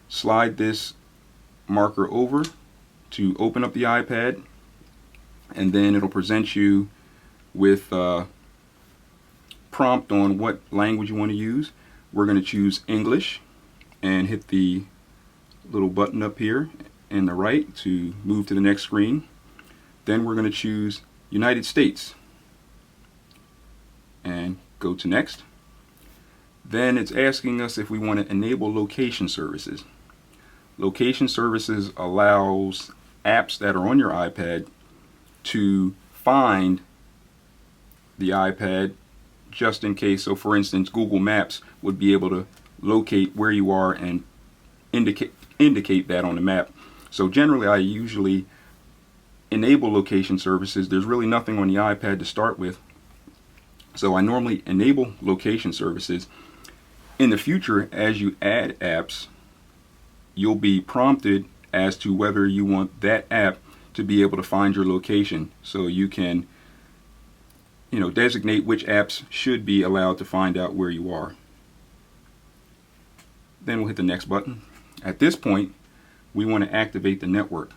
slide this marker over to open up the iPad, and then it'll present you with a prompt on what language you want to use. We're going to choose English and hit the little button up here in the right to move to the next screen. Then we're going to choose United States and go to next. Then it's asking us if we want to enable location services. Location services allows apps that are on your iPad to find the iPad just in case. So for instance, Google Maps would be able to locate where you are and indicate that on the map. So generally I usually enable location services. There's really nothing on the iPad to start with, so I normally enable location services. In the future, as you add apps, you'll be prompted as to whether you want that app to be able to find your location, so you can designate which apps should be allowed to find out where you are. Then we'll hit the next button. At this point, we want to activate the network.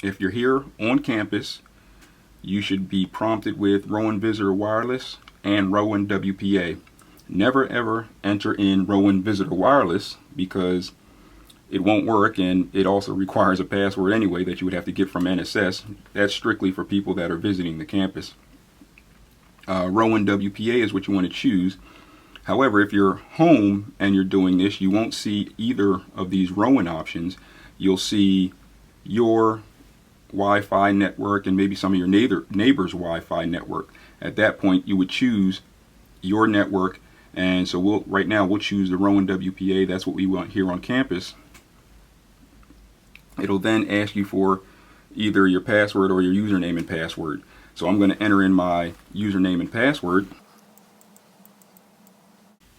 If you're here on campus, you should be prompted with Rowan Visitor Wireless and Rowan WPA. Never ever enter in Rowan Visitor Wireless because it won't work, and it also requires a password anyway that you would have to get from NSS. That's strictly for people that are visiting the campus. Rowan WPA is what you want to choose. However, if you're home and you're doing this, you won't see either of these Rowan options. You'll see your Wi-Fi network and maybe some of your neighbor's Wi-Fi network. At that point, you would choose your network, and so right now we'll choose the Rowan WPA. That's what we want here on campus. It'll then ask you for either your password or your username and password. So I'm going to enter in my username and password.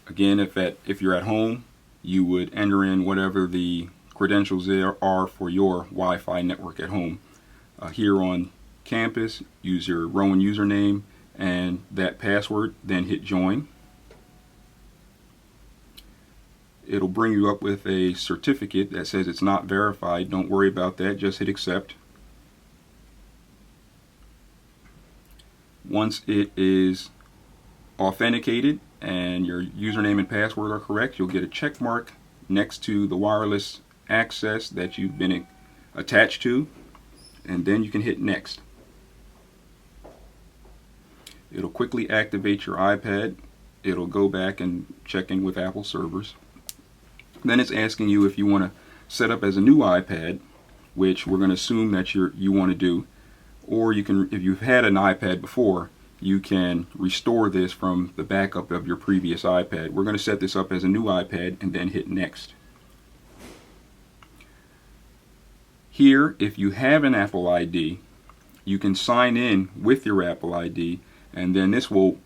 Again, if you're at home, you would enter in whatever the credentials there are for your Wi-Fi network at home. Here on campus, use your Rowan username and that password, then hit join. It'll bring you up with a certificate that says it's not verified. Don't worry about that, just hit accept. Once it is authenticated and your username and password are correct, you'll get a check mark next to the wireless access that you've been attached to, and then you can hit next. It'll quickly activate your iPad. It'll go back and check in with Apple servers. Then it's asking you if you want to set up as a new iPad, which we're going to assume that you want to do, or you can, if you've had an iPad before, you can restore this from the backup of your previous iPad. We're going to set this up as a new iPad and then hit next. Here, if you have an Apple ID, you can sign in with your Apple ID, and then this will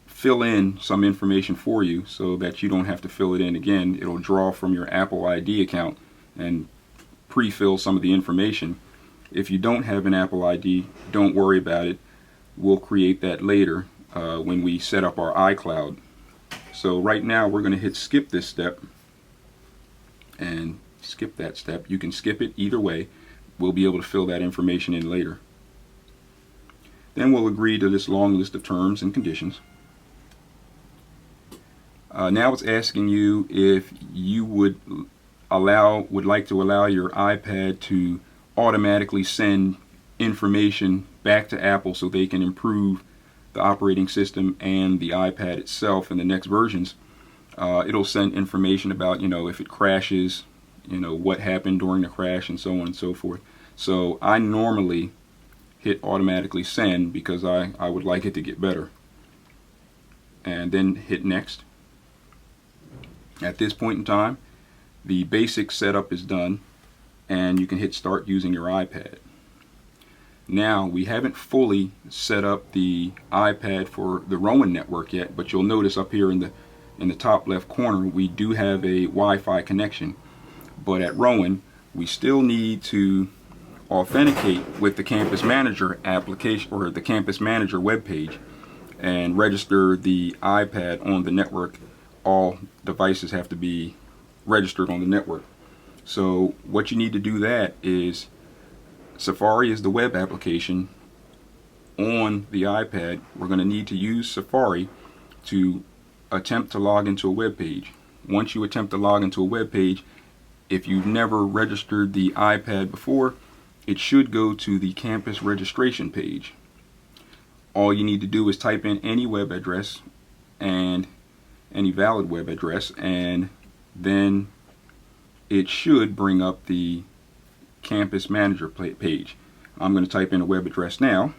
fill in some information for you so that you don't have to fill it in again. It'll draw from your Apple ID account and pre-fill some of the information. If you don't have an Apple ID, don't worry about it. We'll create that later when we set up our iCloud. So right now we're going to hit skip this step and skip that step. You can skip it either way. We'll be able to fill that information in later. Then we'll agree to this long list of terms and conditions. Now it's asking you if you would like to allow your iPad to automatically send information back to Apple so they can improve the operating system and the iPad itself in the next versions. It'll send information about, if it crashes, what happened during the crash and so on and so forth. So I normally hit automatically send because I would like it to get better. And then hit next. At this point in time, the basic setup is done and you can hit start using your iPad. Now, we haven't fully set up the iPad for the Rowan network yet, but you'll notice up here in the top left corner we do have a Wi-Fi connection. But at Rowan, we still need to authenticate with the Campus Manager application or the Campus Manager webpage and register the iPad on the network. All devices have to be registered on the network. So what you need to do that is, Safari is the web application on the iPad. We're going to need to use Safari to attempt to log into a web page. Once you attempt to log into a web page, if you've never registered the iPad before, it should go to the campus registration page. All you need to do is type in any web address, and any valid web address, and then it should bring up the campus manager page. I'm going to type in a web address now.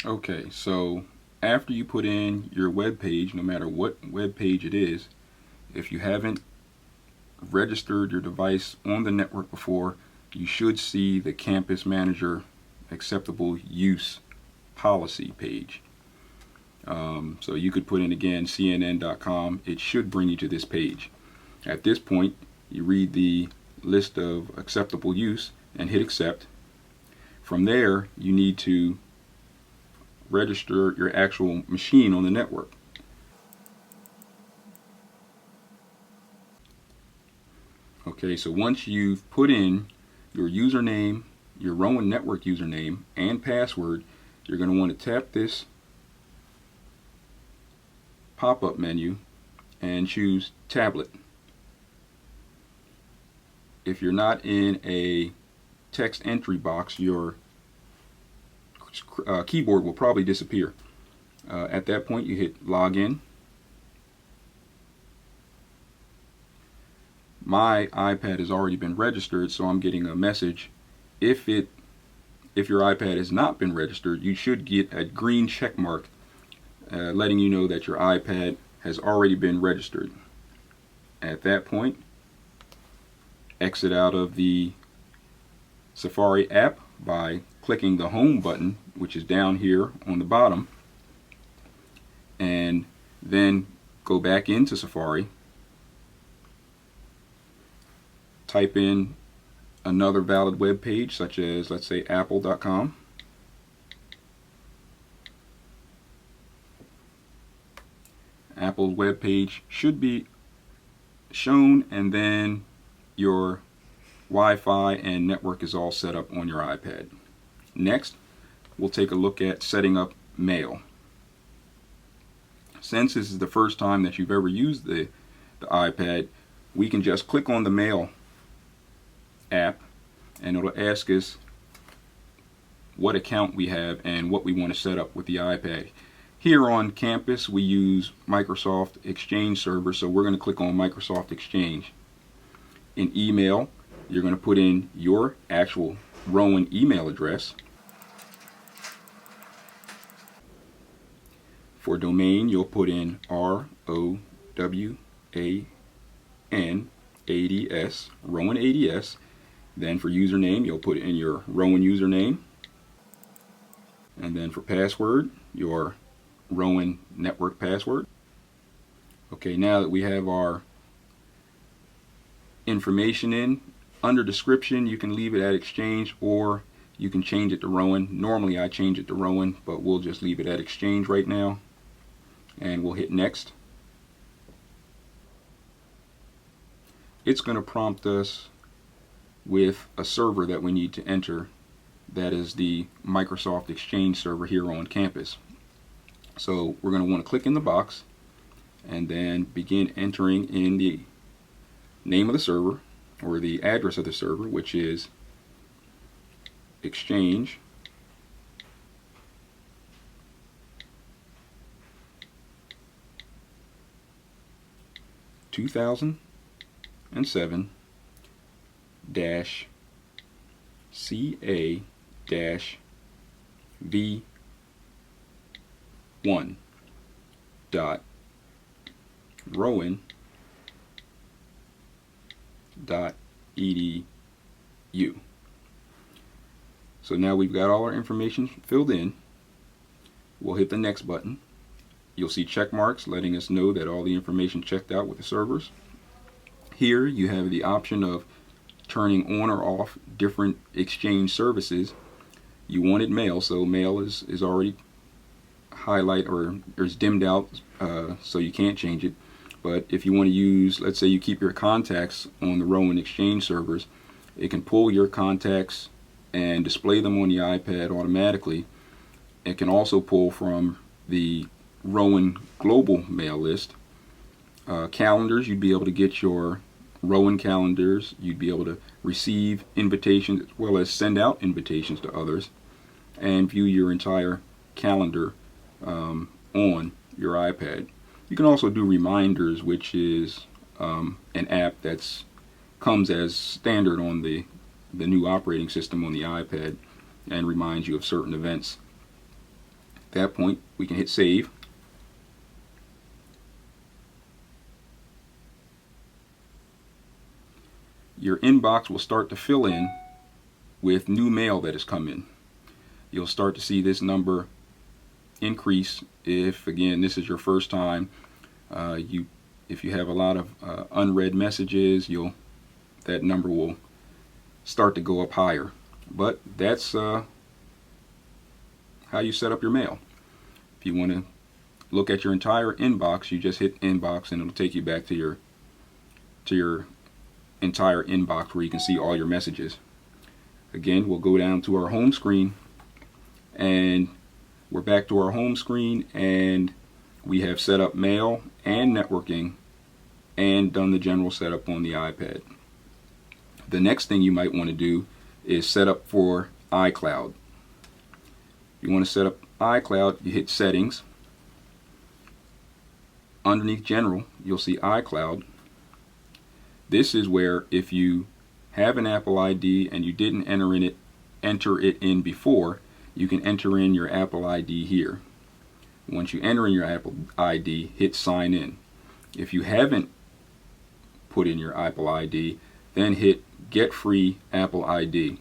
Okay, so after you put in your web page, no matter what web page it is, if you haven't registered your device on the network before, you should see the Campus Manager Acceptable Use Policy page. So you could put in again cnn.com. It should bring you to this page. At this point, you read the list of acceptable use and hit accept. From there, you need to register your actual machine on the network. Okay, so once you've put in your username, your Rowan network username and password, you're going to want to tap this pop-up menu and choose tablet. If you're not in a text entry box, your keyboard will probably disappear. At that point, you hit login. My iPad has already been registered, so I'm getting a message. If your iPad has not been registered, you should get a green check mark letting you know that your iPad has already been registered. At that point, exit out of the Safari app by clicking the home button, which is down here on the bottom, and then go back into Safari, type in another valid web page, such as, let's say, apple.com. Apple's web page should be shown, and then your Wi-Fi and network is all set up on your iPad. Next, we'll take a look at setting up Mail. Since this is the first time that you've ever used the iPad, we can just click on the Mail app and it'll ask us what account we have and what we want to set up with the iPad. Here on campus we use Microsoft Exchange server, so we're going to click on Microsoft Exchange. In email, you're going to put in your actual Rowan email address. For domain, you'll put in ROWAN-ADS, Rowan ADS. Then for username, you'll put in your Rowan username. And then for password, your Rowan network password. Okay, now that we have our information in, under description you can leave it at Exchange or you can change it to Rowan. Normally I change it to Rowan, but we'll just leave it at Exchange right now, and we'll hit next. It's going to prompt us with a server that we need to enter. That is the Microsoft Exchange server here on campus. So we're going to want to click in the box and then begin entering in the name of the server, or the address of the server, which is Exchange (2007) CA-V1 dot Rowan .edu. So now we've got all our information filled in. We'll hit the next button. You'll see check marks letting us know that all the information checked out with the servers. Here you have the option of turning on or off different exchange services. You wanted mail, so mail is already highlight or is dimmed out, so you can't change it. But if you want to use, let's say you keep your contacts on the Rowan exchange servers, it can pull your contacts and display them on the iPad automatically. It can also pull from the Rowan global mail list. Calendars, you'd be able to get your Rowan calendars. You'd be able to receive invitations as well as send out invitations to others, and view your entire calendar on your iPad. You can also do reminders, which is an app that's comes as standard on the new operating system on the iPad and reminds you of certain events. At that point, we can hit save. Your inbox will start to fill in with new mail that has come in. You'll start to see this number increase if, again, this is your first time. If you have a lot of unread messages, that number will start to go up higher. But that's how you set up your mail. If you want to look at your entire inbox, you just hit inbox and it'll take you back to your entire inbox where you can see all your messages. Again, we'll go down to our home screen, and we're back to our home screen, and we have set up mail and networking and done the general setup on the iPad. The next thing you might want to do is set up for iCloud. If you want to set up iCloud, you hit settings. Underneath general, you'll see iCloud. This is where if you have an Apple ID and you didn't enter it in before, you can enter in your Apple ID here. Once you enter in your Apple ID, hit sign in. If you haven't put in your Apple ID, then hit get free Apple ID.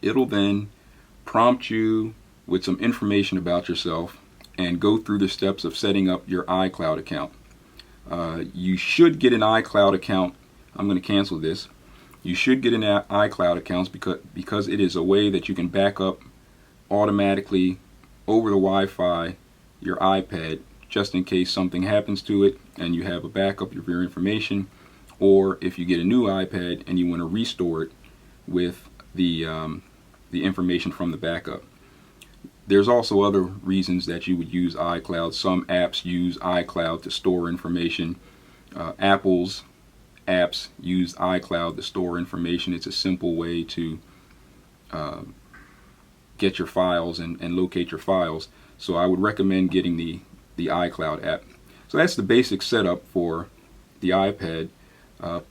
It'll then prompt you with some information about yourself and go through the steps of setting up your iCloud account. You should get an iCloud account. I'm going to cancel this. You should get an iCloud account because it is a way that you can back up automatically over the Wi-Fi your iPad, just in case something happens to it and you have a backup of your information, or if you get a new iPad and you want to restore it with the information from the backup. There's also other reasons that you would use iCloud. Some apps use iCloud to store information. Apple's apps use iCloud to store information. It's a simple way to get your files and locate your files. So I would recommend getting the iCloud app. So that's the basic setup for the iPad.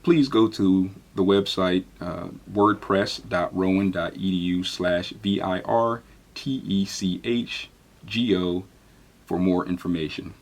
Please go to the website wordpress.rowan.edu/virtechgo for more information.